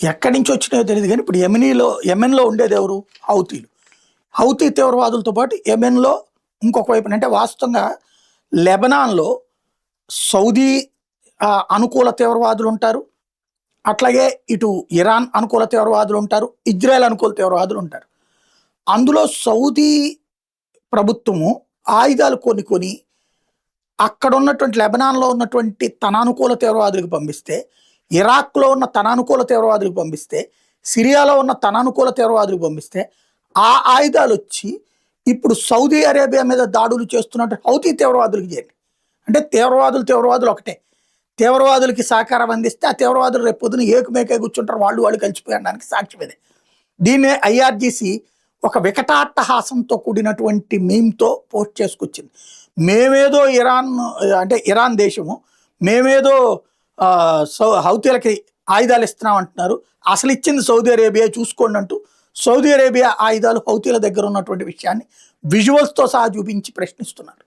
ఎక్కడి నుంచి వచ్చినాయో తెలియదు కానీ ఇప్పుడు యెమెన్లో ఉండేది ఎవరు? హౌతీలు. హౌతీ తీవ్రవాదులతో పాటు యెమెన్లో ఇంకొక వైపున అంటే వాస్తవంగా లెబనాన్లో సౌదీ అనుకూల తీవ్రవాదులు ఉంటారు. అట్లాగే ఇటు ఇరాన్ అనుకూల తీవ్రవాదులు ఉంటారు. ఇజ్రాయెల్ అనుకూల తీవ్రవాదులు ఉంటారు. అందులో సౌదీ ప్రభుత్వము ఆయుధాలు కొని అక్కడ ఉన్నటువంటి లెబనాన్లో ఉన్నటువంటి తన అనుకూల తీవ్రవాదులకు పంపిస్తే, ఇరాక్లో ఉన్న తన అనుకూల తీవ్రవాదులకు పంపిస్తే, సిరియాలో ఉన్న తన అనుకూల తీవ్రవాదులకు పంపిస్తే, ఆ ఆయుధాలు వచ్చి ఇప్పుడు సౌదీ అరేబియా మీద దాడులు చేస్తున్నట్టు హౌతీ తీవ్రవాదులకు చేయండి. అంటే తీవ్రవాదులు ఒకటే. తీవ్రవాదులకి సహకారం అందిస్తే ఆ తీవ్రవాదులు రేపు పొద్దున ఏకుమేకే కూర్చుంటారు, వాళ్ళు కలిసిపోయడానికి సాక్ష్యం ఇదే. దీన్నే ఐఆర్జీసీ ఒక వికటాట్టహాసంతో కూడినటువంటి మీమ్తో పోస్ట్ చేసుకొచ్చింది. మేమేదో ఇరాన్ దేశము, మేమేదో హౌతీలకి ఆయుధాలు ఇస్తున్నాం అంటున్నారు, అసలు ఇచ్చింది సౌదీ అరేబియా చూసుకోండి అంటూ సౌదీ అరేబియా ఆయుధాలు హౌతీల దగ్గర ఉన్నటువంటి విషయాన్ని విజువల్స్తో సహా చూపించి ప్రశ్నిస్తున్నారు.